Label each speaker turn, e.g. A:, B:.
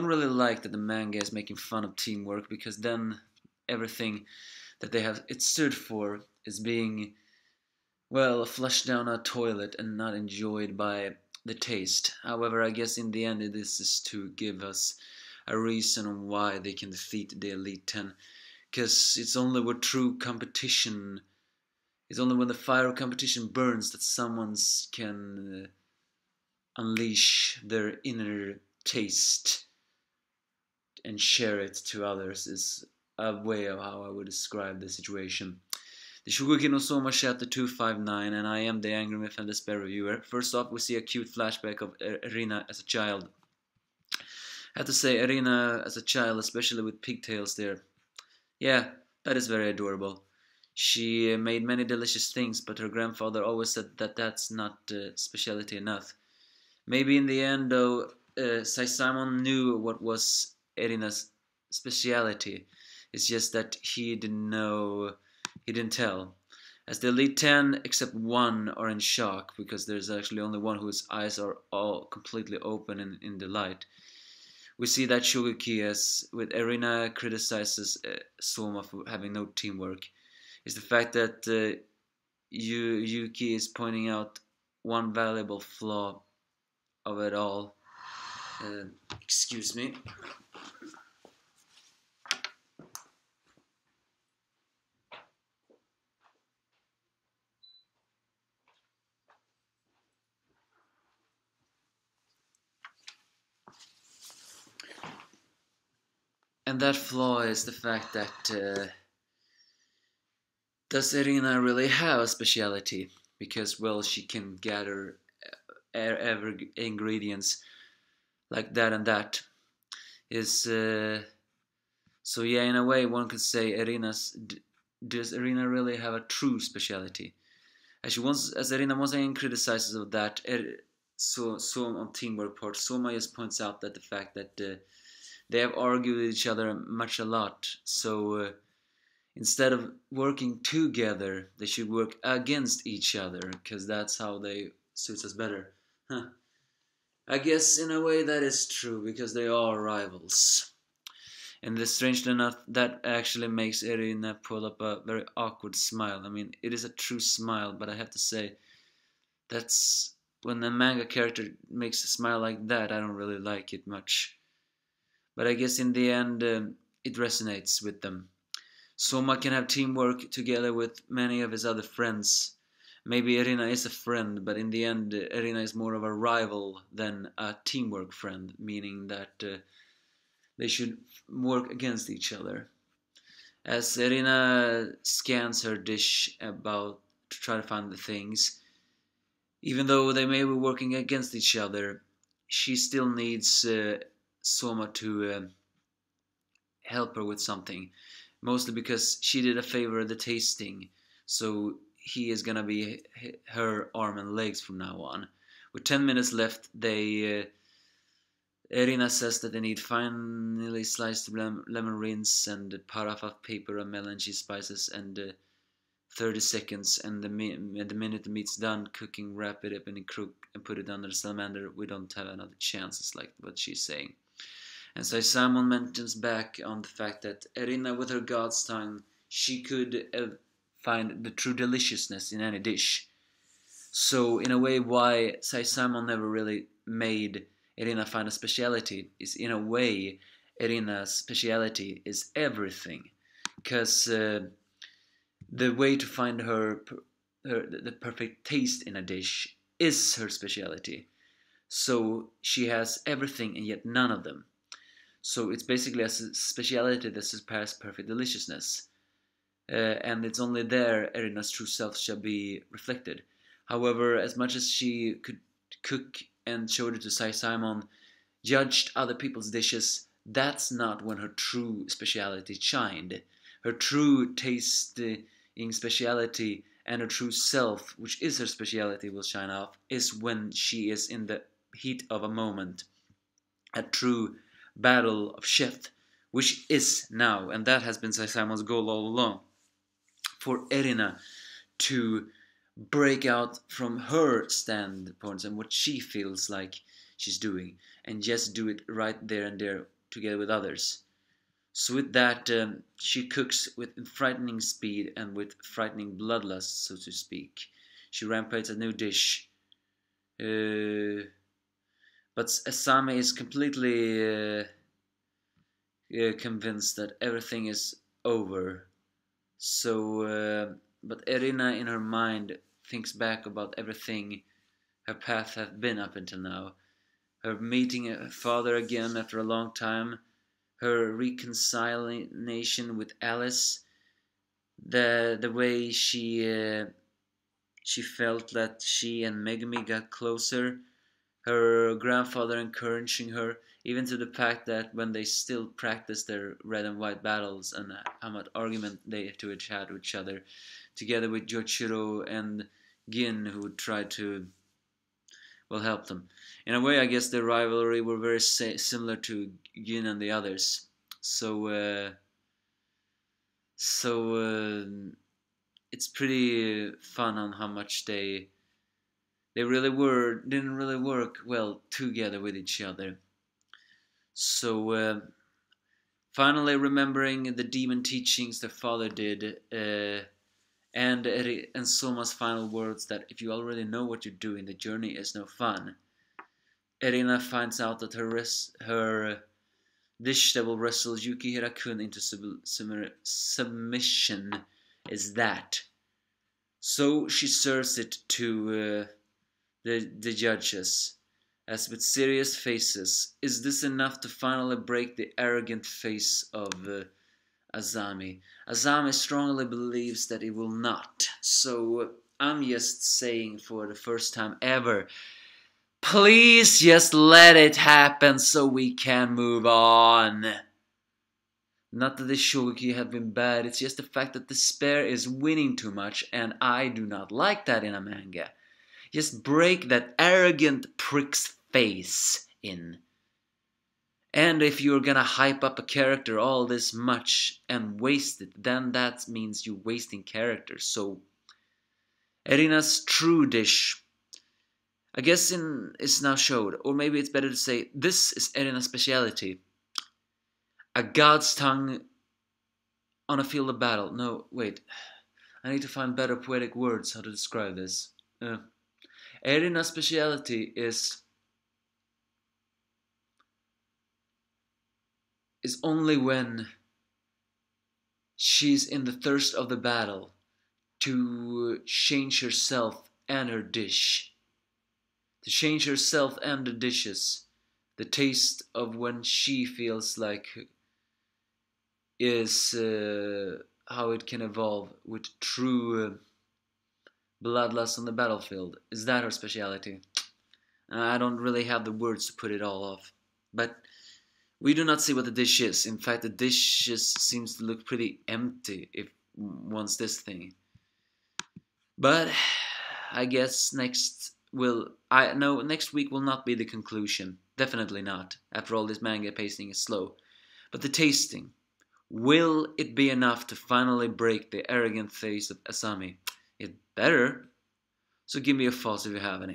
A: don't really like that the manga is making fun of teamwork, because then everything that they have it stood for is being, well, flushed down a toilet and not enjoyed by the taste. However, I guess in the end this is to give us a reason why they can defeat the Elite Ten. Because it's only with true competition, it's only when the fire of competition burns that someone can unleash their inner taste and share it to others, is a way of how I would describe the situation. The Shogeki no Soma Chapter 259, and I am the Angry Myth and Despair Reviewer. First off, we see a cute flashback of Erina as a child. I have to say, Erina as a child, especially with pigtails there, yeah, that is very adorable. She made many delicious things, but her grandfather always said that that's not speciality enough. Maybe in the end, though, Saisamon knew what was Erina's speciality. It's just that he didn't know, he didn't tell. As the Elite Ten, except one, are in shock, because there's actually only one whose eyes are all completely open in the light. We see that Shogeki, as with Erina criticizes Soma for having no teamwork, is the fact that Yuki is pointing out one valuable flaw of it all. Excuse me. And that flaw is the fact that does Erina really have a speciality? Because, well, she can gather every ingredients like that and that. Is so yeah, in a way one could say does Erina really have a true speciality? As Erina once again criticizes of that, so on teamwork part, Soma just points out that the fact that they have argued with each other much a lot. So instead of working together, they should work against each other, because that's how they suits us better. Huh. I guess in a way that is true, because they are rivals. And strangely enough, that actually makes Erina pull up a very awkward smile. I mean, it is a true smile, but I have to say, that's when a manga character makes a smile like that, I don't really like it much. But I guess in the end, it resonates with them. Soma can have teamwork together with many of his other friends. Maybe Erina is a friend, but in the end, Erina is more of a rival than a teamwork friend, meaning that they should work against each other. As Erina scans her dish about to try to find the things, even though they may be working against each other, she still needs Soma to help her with something. Mostly because she did a favor of the tasting, so he is gonna be her arm and legs from now on. With 10 minutes left, Erina says that they need finely sliced lemon rinse and paraffin paper and melon cheese spices and 30 seconds, and the minute the meat's done cooking, wrap it up in a crook and put it under the salamander. We don't have another chance, is like what she's saying. And so Simon mentions back on the fact that Erina, with her god's tongue, she could find the true deliciousness in any dish. So, in a way, why Simon never really made Erina find a speciality is, in a way, Erina's speciality is everything. Because the way to find the perfect taste in a dish is her speciality. So, she has everything and yet none of them. So it's basically a speciality that surpasses perfect deliciousness. And it's only there Erina's true self shall be reflected. However, as much as she could cook and showed it to Simon, judged other people's dishes, that's not when her true speciality shined. Her true tasting speciality and her true self, which is her speciality, will shine off, is when she is in the heat of a moment. A true battle of chef, which is now, and that has been Simon's goal all along, for Erina to break out from her standpoints and what she feels like she's doing, and just do it right there and there together with others. So with that, she cooks with frightening speed and with frightening bloodlust, so to speak. She rampages a new dish. But Asami is completely convinced that everything is over. So, but Irina in her mind thinks back about everything her path had been up until now. Her meeting her father again after a long time, her reconciliation with Alice, the way she felt that she and Megumi got closer, her grandfather encouraging her, even to the fact that when they still practiced their red and white battles and how much argument they had with each other, together with Jochiro and Gin, who tried to, well, help them. In a way, I guess the rivalry were very similar to Gin and the others. So it's pretty fun on how much they really didn't really work well together with each other. So finally remembering the demon teachings their father did, and Soma's final words that if you already know what you're doing, the journey is no fun. Erina finds out that her dish that will wrestle Yuki Hirakun into submission is that. So she serves it to the judges, as with serious faces. Is this enough to finally break the arrogant face of Azami? Azami strongly believes that it will not. So I'm just saying for the first time ever, please just let it happen so we can move on. Not that the Shoguki have been bad, it's just the fact that despair is winning too much, and I do not like that in a manga. Just break that arrogant prick's face in. And if you're gonna hype up a character all this much and waste it, then that means you're wasting characters. So Erina's true dish, I guess, is now showed, or maybe it's better to say this is Erina's speciality. A god's tongue on a field of battle. No, wait. I need to find better poetic words how to describe this. Erina's speciality is only when she's in the thirst of the battle to change herself and her dish. To change herself and the dishes. The taste of when she feels like is how it can evolve with true bloodlust on the battlefield. Is that her speciality? I don't really have the words to put it all off. But we do not see what the dish is. In fact, the dish just seems to look pretty empty if one's this thing. But I guess next week will not be the conclusion. Definitely not. After all, this manga pacing is slow. But the tasting. Will it be enough to finally break the arrogant face of Asami? It better. So give me a false if you have any.